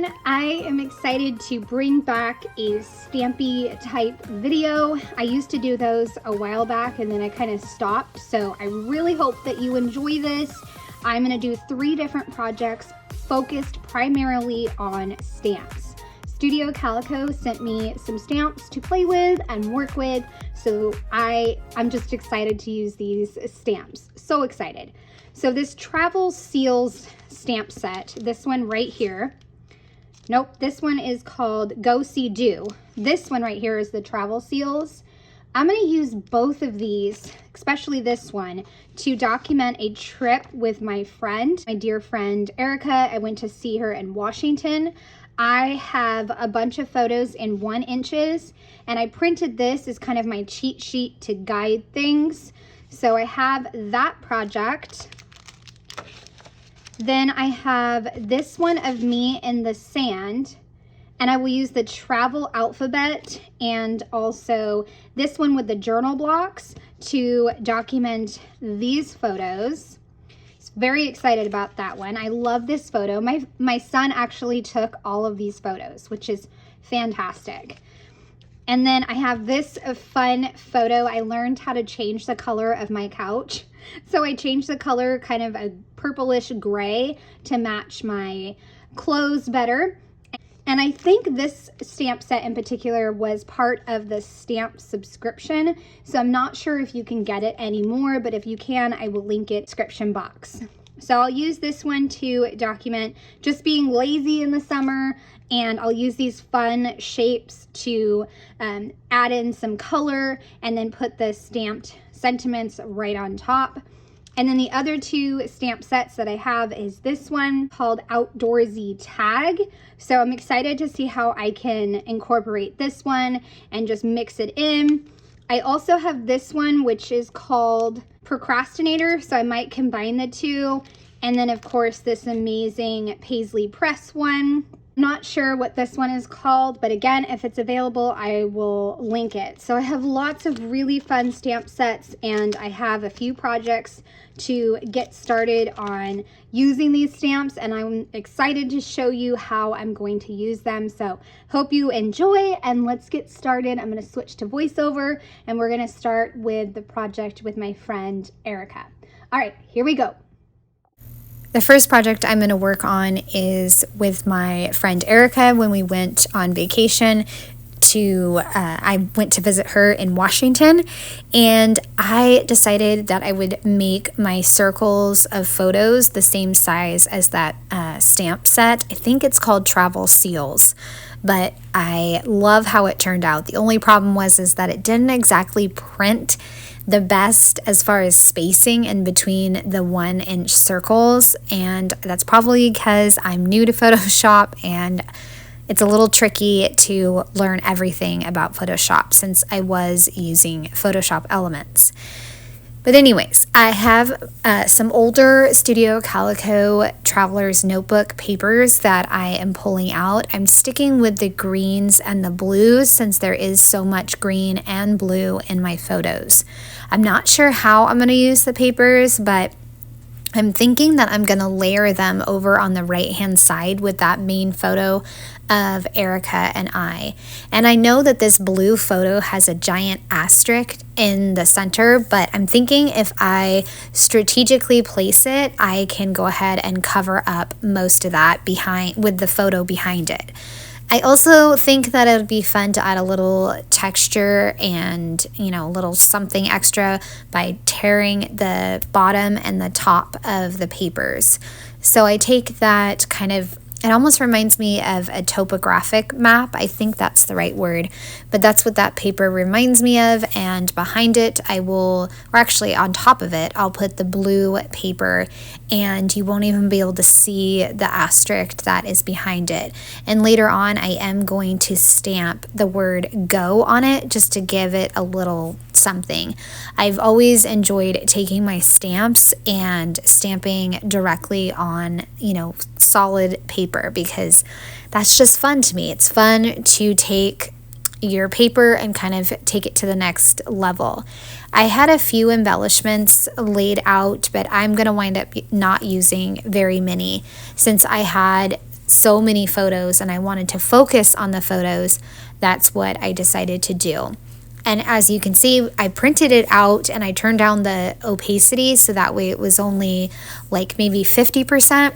everyone, I am excited to bring back a stampy type video. I used to do those a while back and then I kind of stopped, so I really hope that you enjoy this. I'm going to do 3 different projects focused primarily on stamps. Studio Calico sent me some stamps to play with and work with, so I'm just excited to use these stamps. So excited. So this travel seals stamp set, this one right here, nope, this one is called Go See Do. This one right here is the travel seals. I'm going to use both of these, especially this one, to document a trip with my friend, my dear friend Erica. I went to see her in Washington. I have a bunch of photos in 1 inches, and I printed this as kind of my cheat sheet to guide things. So I have that project. Then I have this one of me in the sand, and I will use the travel alphabet and also this one with the journal blocks to document these photos. Very excited about that one. I love this photo. My son actually took all of these photos, which is fantastic. And then I have this fun photo. I learned how to change the color of my couch. So I changed the color kind of a purplish gray to match my clothes better. And I think this stamp set in particular was part of the stamp subscription. So I'm not sure if you can get it anymore, but if you can, I will link it in the description box. So I'll use this one to document just being lazy in the summer, and I'll use these fun shapes to add in some color and then put the stamped sentiments right on top. And then the other 2 stamp sets that I have is this one called Outdoorsy Tag. So I'm excited to see how I can incorporate this one and just mix it in. I also have this one, which is called Procrastinator, so I might combine the 2. And then of course this amazing Paisley Press one. Not sure what this one is called, but again, if it's available, I will link it. So I have lots of really fun stamp sets, and I have a few projects to get started on using these stamps, and I'm excited to show you how I'm going to use them. So hope you enjoy, and let's get started. I'm going to switch to voiceover, and we're going to start with the project with my friend Erica. All right, here we go. The first project I'm going to work on is with my friend Erica. When we went on vacation I went to visit her in Washington, and I decided that I would make my circles of photos the same size as that stamp set. I think it's called Travel Seals, but I love how it turned out. The only problem was that it didn't exactly print the best as far as spacing in between the 1-inch circles, and that's probably because I'm new to Photoshop and it's a little tricky to learn everything about Photoshop since I was using Photoshop Elements. But anyways, I have some older Studio Calico Traveler's Notebook papers that I am pulling out. I'm sticking with the greens and the blues since there is so much green and blue in my photos. I'm not sure how I'm going to use the papers, but I'm thinking that I'm going to layer them over on the right-hand side with that main photo of Erica and I. And I know that this blue photo has a giant asterisk in the center, but I'm thinking if I strategically place it, I can go ahead and cover up most of that with the photo behind it. I also think that it would be fun to add a little texture and, a little something extra by tearing the bottom and the top of the papers. So I take that kind of, it almost reminds me of a topographic map. I think that's the right word, but that's what that paper reminds me of. And behind it, on top of it, I'll put the blue paper, and you won't even be able to see the asterisk that is behind it. And later on, I am going to stamp the word go on it just to give it a little something. I've always enjoyed taking my stamps and stamping directly on, solid paper because that's just fun to me. It's fun to take your paper and kind of take it to the next level. I had a few embellishments laid out, but I'm going to wind up not using very many since I had so many photos and I wanted to focus on the photos, that's what I decided to do. And as you can see, I printed it out and I turned down the opacity so that way it was only like maybe 50%.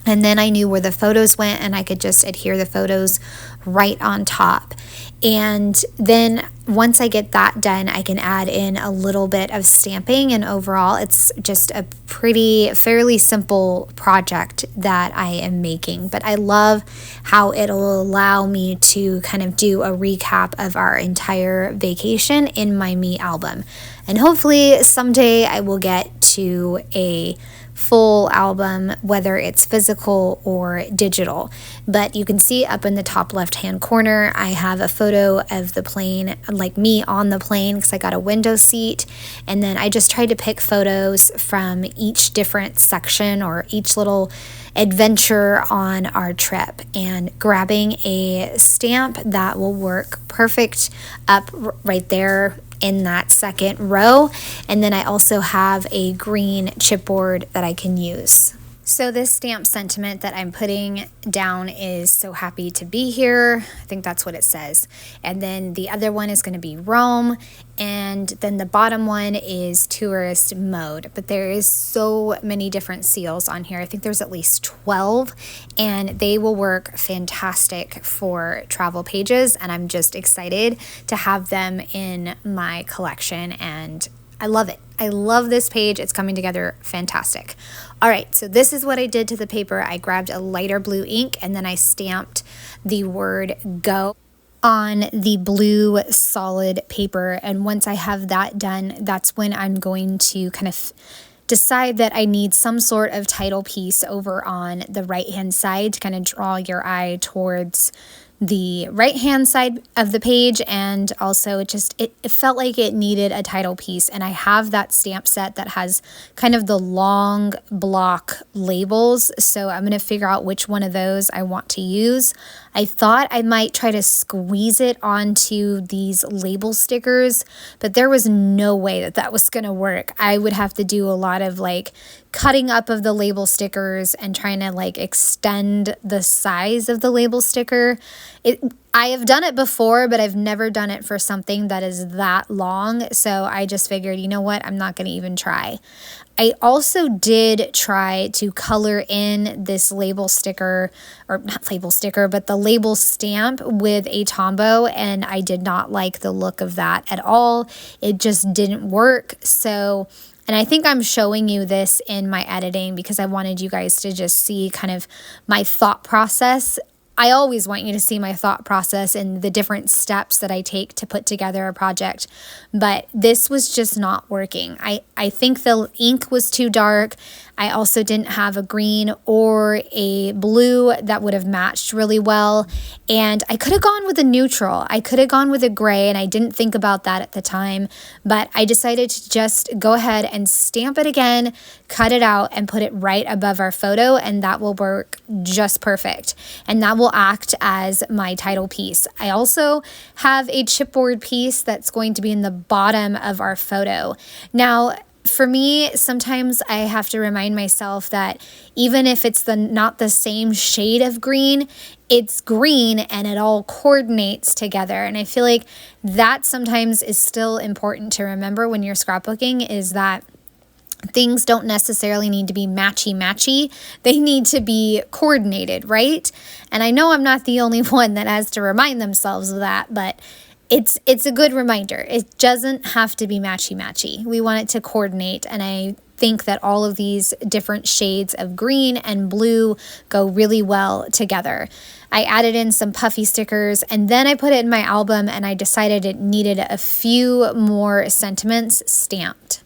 And then I knew where the photos went and I could just adhere the photos right on top. And then once I get that done, I can add in a little bit of stamping, and overall it's just a fairly simple project that I am making. But I love how it'll allow me to kind of do a recap of our entire vacation in my Me album. And hopefully someday I will get to a full album, whether it's physical or digital. But you can see up in the top left hand corner, I have a photo of the plane, like me on the plane, because I got a window seat. And then I just tried to pick photos from each different section or each little adventure on our trip, and grabbing a stamp that will work perfect up right there in that second row. And then I also have a green chipboard that I can use. So this stamp sentiment that I'm putting down is "so happy to be here." I think that's what it says. And then the other one is going to be Rome. And then the bottom one is tourist mode. But there is so many different seals on here. I think there's at least 12. And they will work fantastic for travel pages. And I'm just excited to have them in my collection. And I love it. I love this page. It's coming together fantastic. All right, so this is what I did to the paper. I grabbed a lighter blue ink and then I stamped the word "go" on the blue solid paper. And once I have that done, that's when I'm going to kind of decide that I need some sort of title piece over on the right hand side to kind of draw your eye towards the right hand side of the page. And also it felt like it needed a title piece, and I have that stamp set that has kind of the long block labels, so I'm going to figure out which one of those I want to use. I thought I might try to squeeze it onto these label stickers, but there was no way that that was going to work. I would have to do a lot of like cutting up of the label stickers and trying to like extend the size of the label sticker. I have done it before, but I've never done it for something that is that long. So I just figured, you know what, I'm not going to even try. I also did try to color in this label sticker, or not label sticker, but the label stamp with a Tombow, and I did not like the look of that at all. It just didn't work. So, and I think I'm showing you this in my editing because I wanted you guys to just see kind of my thought process. I always want you to see my thought process and the different steps that I take to put together a project, but this was just not working. I think the ink was too dark. I also didn't have a green or a blue that would have matched really well, and I could have gone with a neutral. I could have gone with a gray, and I didn't think about that at the time, but I decided to just go ahead and stamp it again, cut it out, and put it right above our photo, and that will work just perfect. And that will act as my title piece. I also have a chipboard piece that's going to be in the bottom of our photo. Now, for me, sometimes I have to remind myself that even if it's not the same shade of green, it's green and it all coordinates together. And I feel like that sometimes is still important to remember when you're scrapbooking, is that things don't necessarily need to be matchy-matchy. They need to be coordinated, right? And I know I'm not the only one that has to remind themselves of that, but it's a good reminder. It doesn't have to be matchy-matchy. We want it to coordinate, and I think that all of these different shades of green and blue go really well together. I added in some puffy stickers, and then I put it in my album, and I decided it needed a few more sentiments stamped.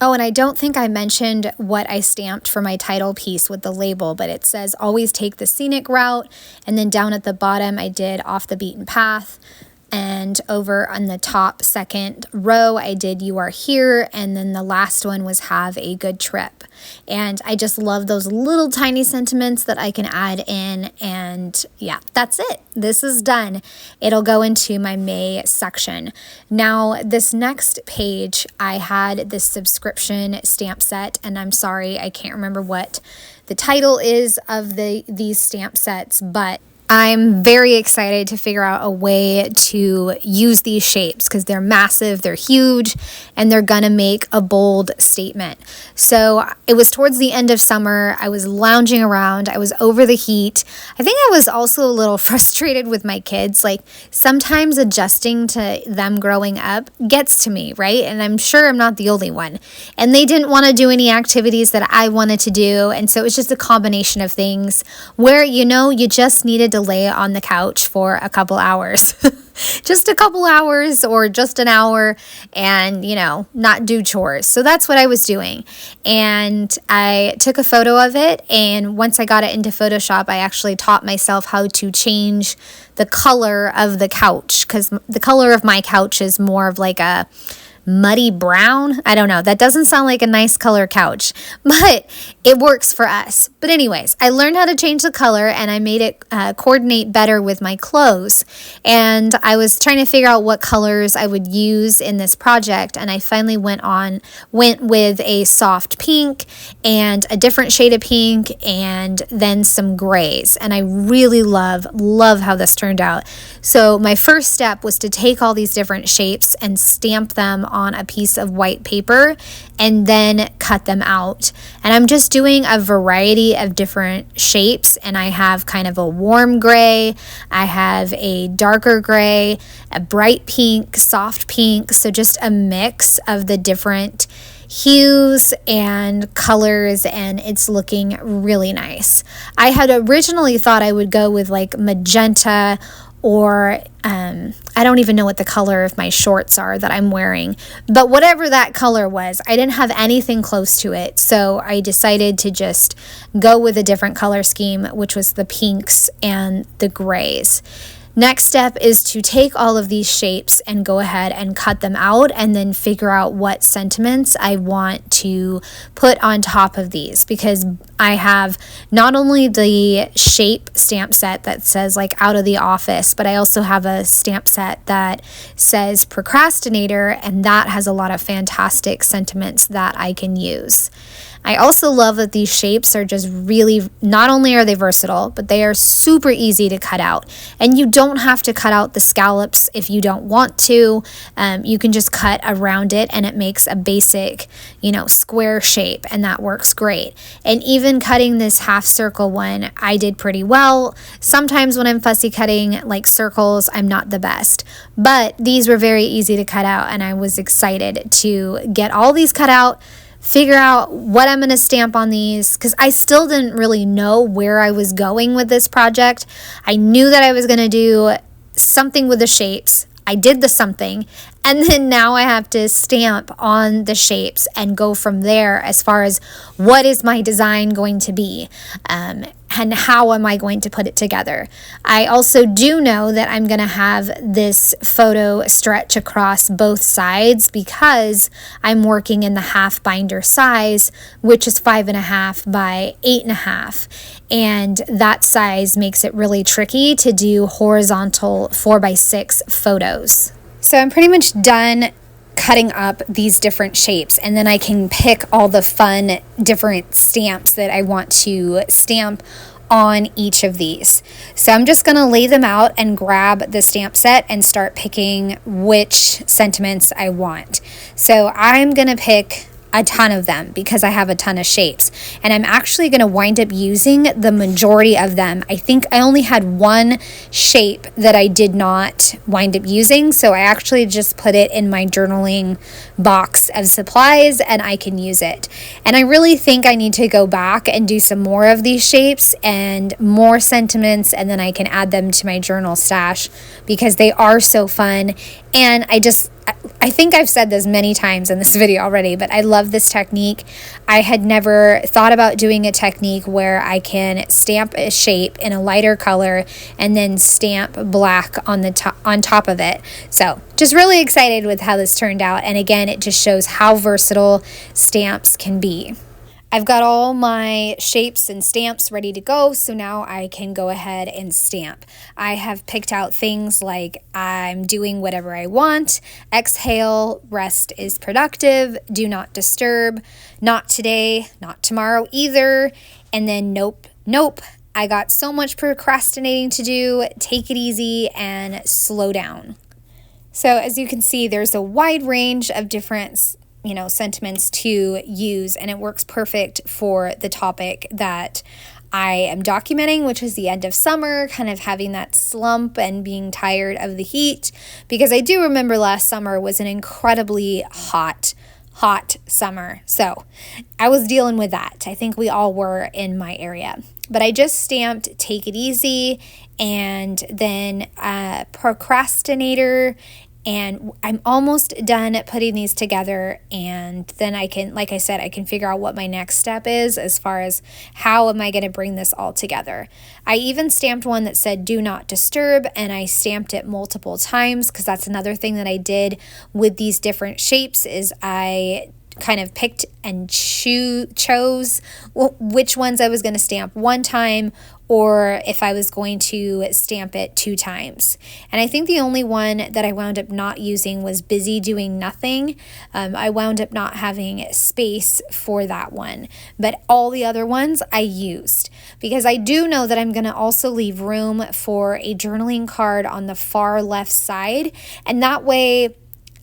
Oh, and I don't think I mentioned what I stamped for my title piece with the label, but it says "always take the scenic route," and then down at the bottom I did "off the beaten path." and over on the top second row, I did "You Are Here," and then the last one was "Have a Good Trip." And I just love those little tiny sentiments that I can add in, and yeah, that's it. This is done. It'll go into my May section. Now, this next page, I had this subscription stamp set, and I'm sorry, I can't remember what the title is of these stamp sets, but I'm very excited to figure out a way to use these shapes because they're massive, they're huge, and they're gonna make a bold statement. So it was towards the end of summer. I was lounging around. I was over the heat. I think I was also a little frustrated with my kids. Like, sometimes adjusting to them growing up gets to me, right? And I'm sure I'm not the only one. And they didn't want to do any activities that I wanted to do. And so it was just a combination of things where, you just needed to lay on the couch for a couple hours. Just a couple hours or just an hour and, not do chores. So that's what I was doing. And I took a photo of it. And once I got it into Photoshop, I actually taught myself how to change the color of the couch, because the color of my couch is more of like a muddy brown. I don't know. That doesn't sound like a nice color couch, but it works for us. But anyways, I learned how to change the color and I made it coordinate better with my clothes. And I was trying to figure out what colors I would use in this project. And I finally went with a soft pink and a different shade of pink and then some grays. And I really love how this turned out. So my first step was to take all these different shapes and stamp them on a piece of white paper and then cut them out. And I'm just doing a variety of different shapes, and I have kind of a warm gray, I have a darker gray, a bright pink, soft pink, so just a mix of the different hues and colors, and it's looking really nice. I had originally thought I would go with like magenta or I don't even know what the color of my shorts are that I'm wearing, but whatever that color was, I didn't have anything close to it, so I decided to just go with a different color scheme, which was the pinks and the grays. Next step is to take all of these shapes and go ahead and cut them out and then figure out what sentiments I want to put on top of these, because I have not only the shape stamp set that says like "out of the office," but I also have a stamp set that says "Procrastinator," and that has a lot of fantastic sentiments that I can use. I also love that these shapes are just really, not only are they versatile, but they are super easy to cut out. And you don't have to cut out the scallops if you don't want to. You can just cut around it and it makes a basic, square shape, and that works great. And even cutting this half circle one, I did pretty well. Sometimes when I'm fussy cutting like circles, I'm not the best. But these were very easy to cut out, and I was excited to get all these cut out, figure out what I'm going to stamp on these, because I still didn't really know where I was going with this project. I knew that I was going to do something with the shapes. I did the something, and then now I have to stamp on the shapes and go from there as far as what is my design going to be, and how am I going to put it together. I also do know that I'm going to have this photo stretch across both sides because I'm working in the half binder size, which is 5.5 by 8.5. And that size makes it really tricky to do horizontal 4x6 photos. So I'm pretty much done cutting up these different shapes, and then I can pick all the fun different stamps that I want to stamp on each of these. So I'm just going to lay them out and grab the stamp set and start picking which sentiments I want. So I'm going to pick a ton of them because I have a ton of shapes, and I'm actually going to wind up using the majority of them. I think I only had one shape that I did not wind up using, so I actually just put it in my journaling box of supplies and I can use it. And I really think I need to go back and do some more of these shapes and more sentiments, and then I can add them to my journal stash because they are so fun. And I think I've said this many times in this video already, but I love this technique. I had never thought about doing a technique where I can stamp a shape in a lighter color and then stamp black on the top of it. So just really excited with how this turned out. And again, it just shows how versatile stamps can be. I've got all my shapes and stamps ready to go, so now I can go ahead and stamp. I have picked out things like I'm doing whatever I want, exhale, rest is productive, do not disturb, not today, not tomorrow either, and then nope, nope. I got so much procrastinating to do, take it easy and slow down. So as you can see, there's a wide range of different sentiments to use, and it works perfect for the topic that I am documenting, which is the end of summer, kind of having that slump and being tired of the heat, because I do remember last summer was an incredibly hot summer. So I was dealing with that. I think we all were in my area. But I just stamped Take It Easy and then Procrastinator, and I'm almost done putting these together, and then I can, like I said, I can figure out what my next step is as far as how am I going to bring this all together. I even stamped one that said do not disturb, and I stamped it multiple times because that's another thing that I did with these different shapes is I kind of picked and chose which ones I was going to stamp one time or if I was going to stamp it 2 times. And I think the only one that I wound up not using was Busy Doing Nothing. I wound up not having space for that one, but all the other ones I used because I do know that I'm going to also leave room for a journaling card on the far left side, and that way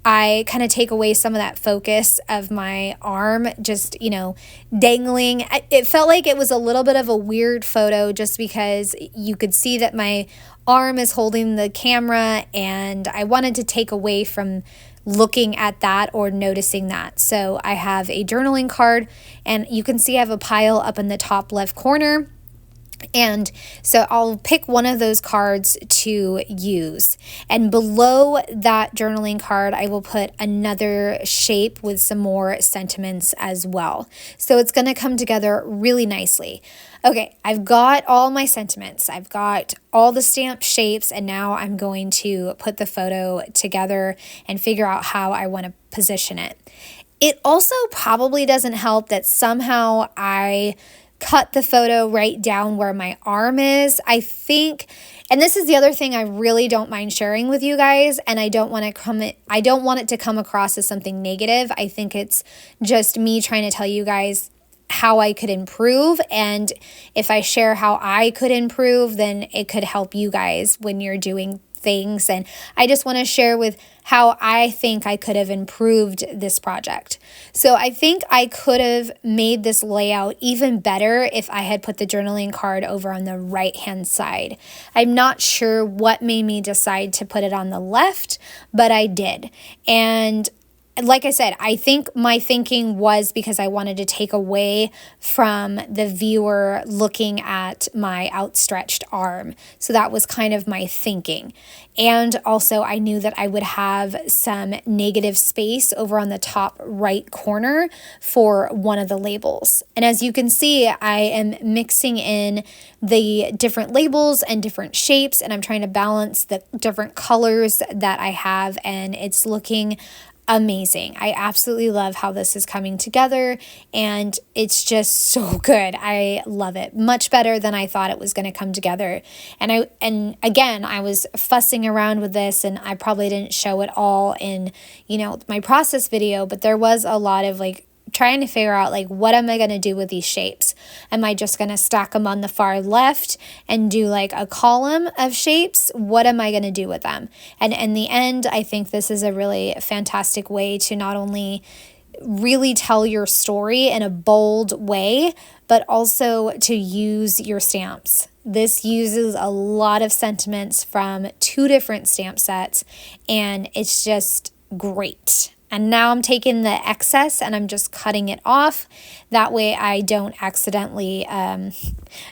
I kind of take away some of that focus of my arm just, dangling. It felt like it was a little bit of a weird photo just because you could see that my arm is holding the camera, and I wanted to take away from looking at that or noticing that. So I have a journaling card, and you can see I have a pile up in the top left corner. And so I'll pick one of those cards to use. And below that journaling card, I will put another shape with some more sentiments as well. So it's going to come together really nicely. Okay, I've got all my sentiments. I've got all the stamp shapes, and now I'm going to put the photo together and figure out how I want to position it. It also probably doesn't help that somehow I cut the photo right down where my arm is. I think, and this is the other thing I really don't mind sharing with you guys, and I don't want it to come across as something negative. I think it's just me trying to tell you guys how I could improve, and if I share how I could improve, then it could help you guys when you're doing things. And I just want to share with how I think I could have improved this project. So I think I could have made this layout even better if I had put the journaling card over on the right hand side. I'm not sure what made me decide to put it on the left, but I did. And like I said, I think my thinking was because I wanted to take away from the viewer looking at my outstretched arm. So that was kind of my thinking. And also I knew that I would have some negative space over on the top right corner for one of the labels. And as you can see, I am mixing in the different labels and different shapes, and I'm trying to balance the different colors that I have, and it's looking amazing. I absolutely love how this is coming together, and it's just so good. I love it. Much better than I thought it was going to come together. And again, I was fussing around with this, and I probably didn't show it all in, my process video, but there was a lot of trying to figure out what am I going to do with these shapes? Am I just going to stack them on the far left and do a column of shapes? What am I going to do with them? And in the end, I think this is a really fantastic way to not only really tell your story in a bold way, but also to use your stamps. This uses a lot of sentiments from 2 different stamp sets, and it's just great. And now I'm taking the excess and I'm just cutting it off. That way I don't accidentally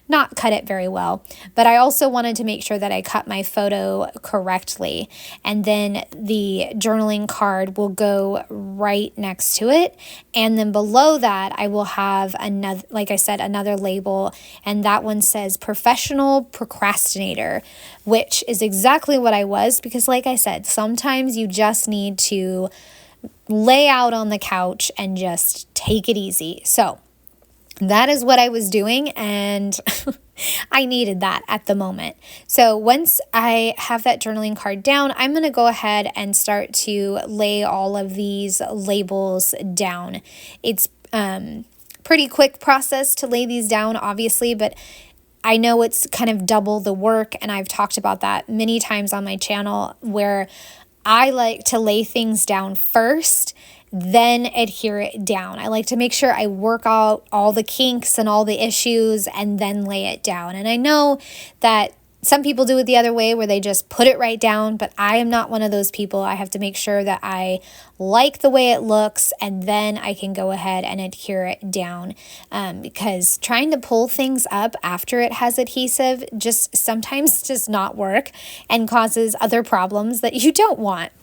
not cut it very well. But I also wanted to make sure that I cut my photo correctly. And then the journaling card will go right next to it. And then below that, I will have another, like I said, another label. And that one says Professional Procrastinator, which is exactly what I was, because like I said, sometimes you just need to lay out on the couch and just take it easy. So that is what I was doing, and I needed that at the moment. So once I have that journaling card down, I'm going to go ahead and start to lay all of these labels down. It's pretty quick process to lay these down, obviously, but I know it's kind of double the work, and I've talked about that many times on my channel, where I like to lay things down first, then adhere it down. I like to make sure I work out all the kinks and all the issues and then lay it down. And I know that some people do it the other way, where they just put it right down, but I am not one of those people. I have to make sure that I like the way it looks, and then I can go ahead and adhere it down, because trying to pull things up after it has adhesive just sometimes does not work and causes other problems that you don't want.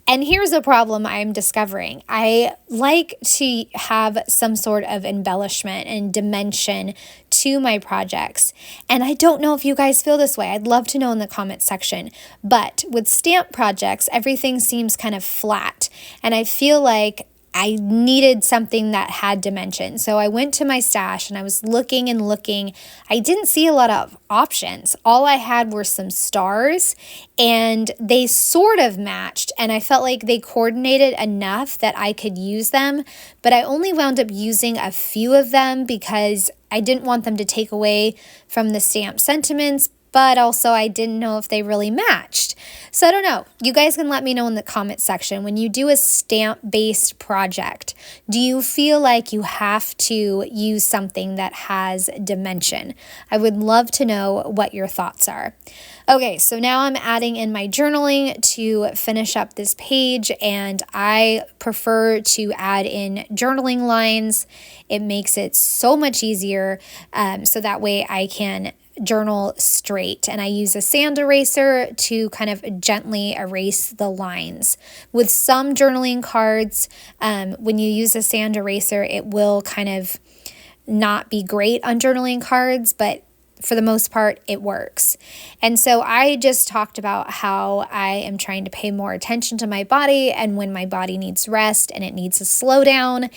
And here's a problem I'm discovering. I like to have some sort of embellishment and dimension to my projects. And I don't know if you guys feel this way. I'd love to know in the comments section. But with stamp projects, everything seems kind of flat. And I feel like I needed something that had dimension. So I went to my stash and I was looking and looking. I didn't see a lot of options. All I had were some stars, and they sort of matched, and I felt like they coordinated enough that I could use them, but I only wound up using a few of them because I didn't want them to take away from the stamp sentiments, but also I didn't know if they really matched. So I don't know. You guys can let me know in the comment section. When you do a stamp-based project, do you feel like you have to use something that has dimension? I would love to know what your thoughts are. Okay, so now I'm adding in my journaling to finish up this page, and I prefer to add in journaling lines. It makes it so much easier, so that way I can journal straight, and I use a sand eraser to kind of gently erase the lines. With some journaling cards, when you use a sand eraser, it will kind of not be great on journaling cards, but for the most part, it works. And so I just talked about how I am trying to pay more attention to my body and when my body needs rest and it needs to slow down.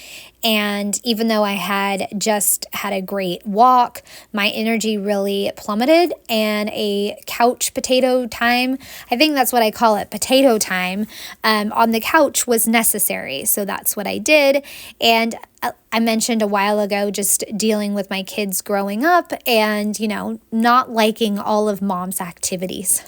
And even though I had just had a great walk, my energy really plummeted, and a couch potato time, I think that's what I call it, potato time, on the couch was necessary. So that's what I did. And I mentioned a while ago just dealing with my kids growing up and, not liking all of mom's activities.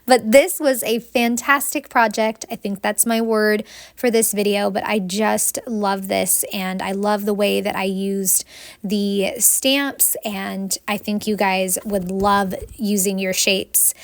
But this was a fantastic project. I think that's my word for this video, but I just love this, and I love the way that I used the stamps, and I think you guys would love using your shaped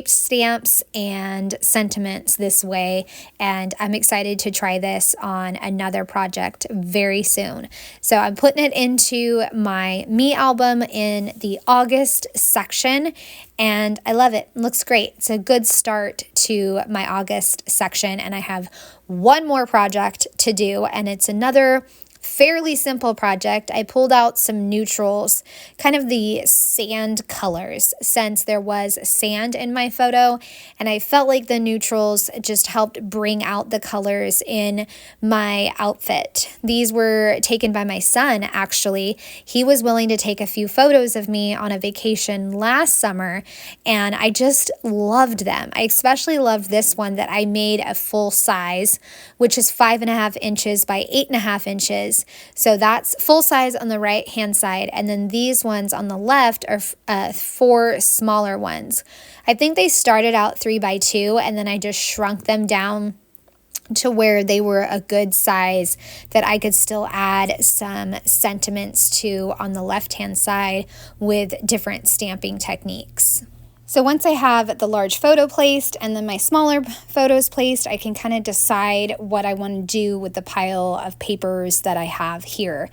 stamps and sentiments this way, and I'm excited to try this on another project very soon. So I'm putting it into my Me album in the August section, and I love it. It looks great. It's a good start to my August section, and I have one more project to do, and it's another fairly simple project. I pulled out some neutrals, kind of the sand colors, since there was sand in my photo, and I felt like the neutrals just helped bring out the colors in my outfit. These were taken by my son, actually. He was willing to take a few photos of me on a vacation last summer, and I just loved them. I especially loved this one that I made a full size, which is 5.5 inches by 8.5 inches. So that's full size on the right hand side, and then these ones on the left are 4 smaller ones. I think they started out 3x2, and then I just shrunk them down to where they were a good size that I could still add some sentiments to on the left hand side with different stamping techniques. So once I have the large photo placed and then my smaller photos placed, I can kind of decide what I want to do with the pile of papers that I have here.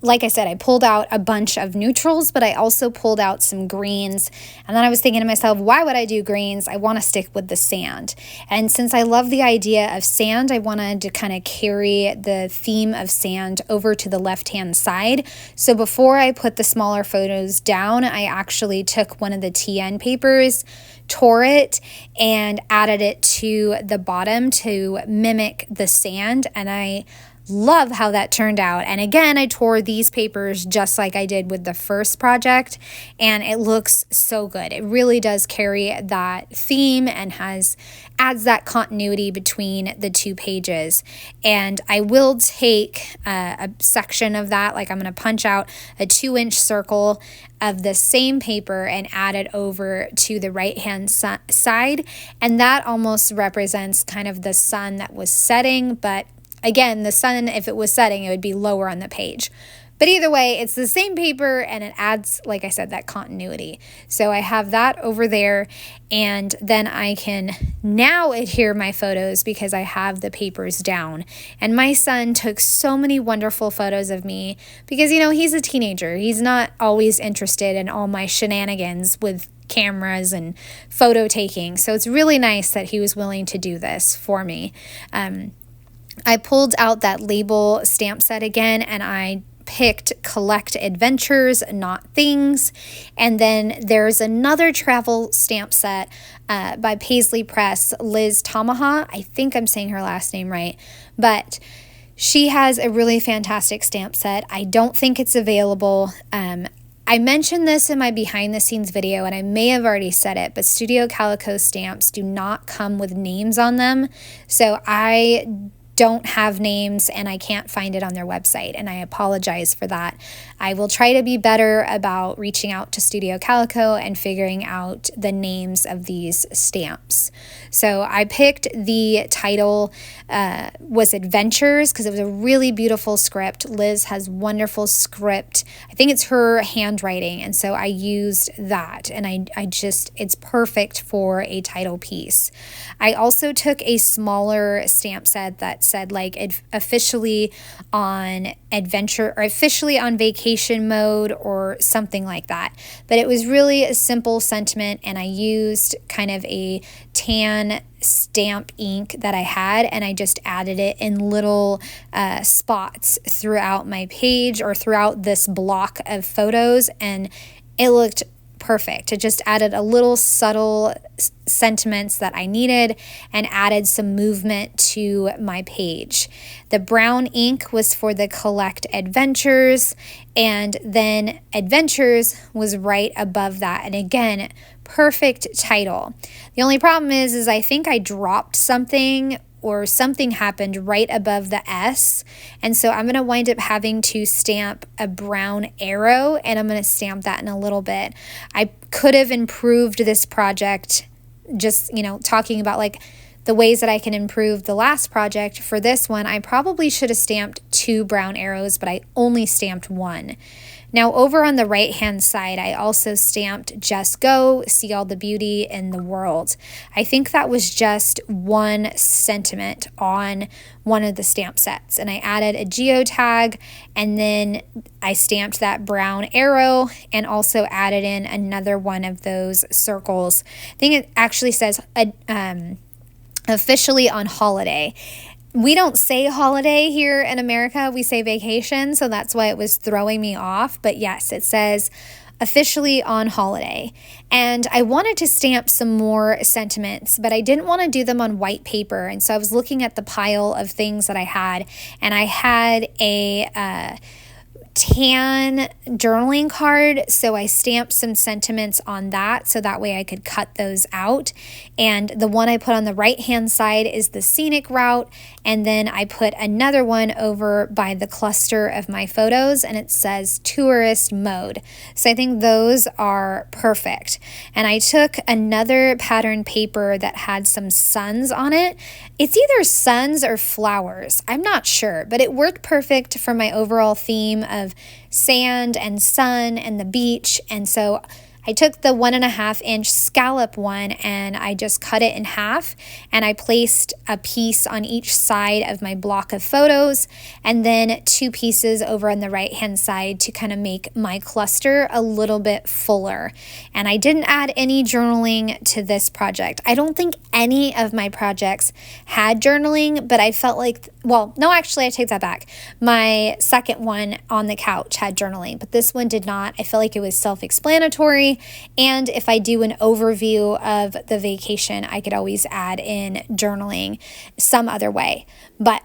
Like I said, I pulled out a bunch of neutrals, but I also pulled out some greens. And then I was thinking to myself, why would I do greens? I want to stick with the sand. And since I love the idea of sand, I wanted to kind of carry the theme of sand over to the left-hand side. So before I put the smaller photos down, I actually took one of the TN papers, tore it, and added it to the bottom to mimic the sand. And I love how that turned out. And again, I tore these papers just like I did with the first project, and it looks so good. It really does carry that theme and adds that continuity between the two pages. And I will take a section of that, like I'm going to punch out a 2-inch circle of the same paper and add it over to the right hand side, and that almost represents kind of the sun that was setting, but again, the sun, if it was setting, it would be lower on the page. But either way, it's the same paper and it adds, like I said, that continuity. So I have that over there, and then I can now adhere my photos because I have the papers down. And my son took so many wonderful photos of me because, he's a teenager. He's not always interested in all my shenanigans with cameras and photo taking. So it's really nice that he was willing to do this for me. I pulled out that label stamp set again, and I picked Collect Adventures, Not Things. And then there's another travel stamp set by Paisley Press, Liz Tamaha. I think I'm saying her last name right, but she has a really fantastic stamp set. I don't think it's available. I mentioned this in my behind the scenes video, and I may have already said it, but Studio Calico stamps do not come with names on them. So I don't have names and I can't find it on their website, and I apologize for that. I will try to be better about reaching out to Studio Calico and figuring out the names of these stamps. So I picked the title was Adventures because it was a really beautiful script. Liz has wonderful script. I think it's her handwriting, and so I used that, and it's perfect for a title piece. I also took a smaller stamp set that said officially on adventure or officially on vacation mode or something like that. But it was really a simple sentiment, and I used kind of a tan stamp ink that I had, and I just added it in little spots throughout my page or throughout this block of photos, and it looked perfect. It just added a little subtle sentiments that I needed and added some movement to my page. The brown ink was for the Collect Adventures, and then Adventures was right above that. And again, perfect title. The only problem is I think I dropped something or something happened right above the S. And so I'm going to wind up having to stamp a brown arrow, and I'm going to stamp that in a little bit. I could have improved this project, just, talking about like the ways that I can improve the last project. For this one, I probably should have stamped 2 brown arrows, but I only stamped 1. Now over on the right hand side, I also stamped Just Go, See All the Beauty in the World. I think that was just one sentiment on one of the stamp sets, and I added a geotag, and then I stamped that brown arrow and also added in another one of those circles. I think it actually says officially on holiday. We don't say holiday here in America, we say vacation, so that's why it was throwing me off. But yes, it says officially on holiday. And I wanted to stamp some more sentiments, but I didn't want to do them on white paper. And so I was looking at the pile of things that I had, and I had a tan journaling card, so I stamped some sentiments on that so that way I could cut those out. And the one I put on the right hand side is the scenic route, and then I put another one over by the cluster of my photos, and it says tourist mode. So I think those are perfect. And I took another pattern paper that had some suns on it. It's either suns or flowers, I'm not sure, but it worked perfect for my overall theme of sand and sun and the beach. And so I took the 1.5-inch scallop one and I just cut it in half, and I placed a piece on each side of my block of photos and then 2 pieces over on the right hand side to kind of make my cluster a little bit fuller. And I didn't add any journaling to this project. I don't think any of my projects had journaling, but I felt like, well, no, actually I take that back. My second one on the couch had journaling, but this one did not. I felt like it was self-explanatory, and if I do an overview of the vacation, I could always add in journaling some other way. But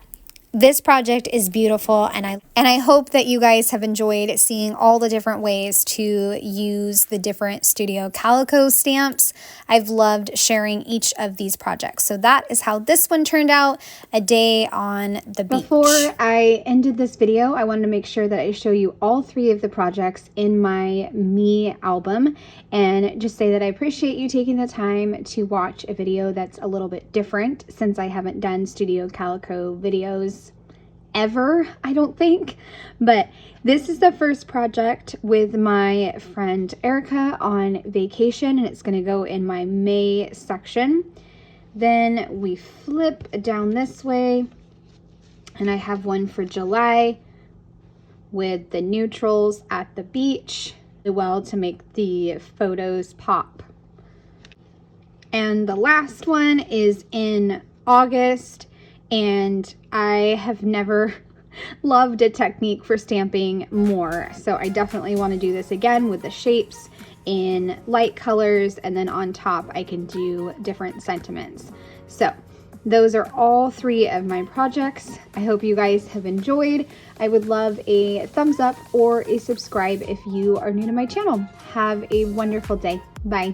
this project is beautiful, and I hope that you guys have enjoyed seeing all the different ways to use the different Studio Calico stamps. I've loved sharing each of these projects. So that is how this one turned out, a day on the beach. Before I ended this video, I wanted to make sure that I show you all 3 of the projects in my Me album, and just say that I appreciate you taking the time to watch a video that's a little bit different, since I haven't done Studio Calico videos ever, I don't think. But this is the first project with my friend Erica on vacation, and it's going to go in my May section. Then we flip down this way, and I have one for July with the neutrals at the beach, well, to make the photos pop. And the last one is in August, and I have never loved a technique for stamping more. So I definitely want to do this again with the shapes in light colors, and then on top I can do different sentiments. So those are all 3 of my projects. I hope you guys have enjoyed. I would love a thumbs up or a subscribe if you are new to my channel. Have a wonderful day. Bye.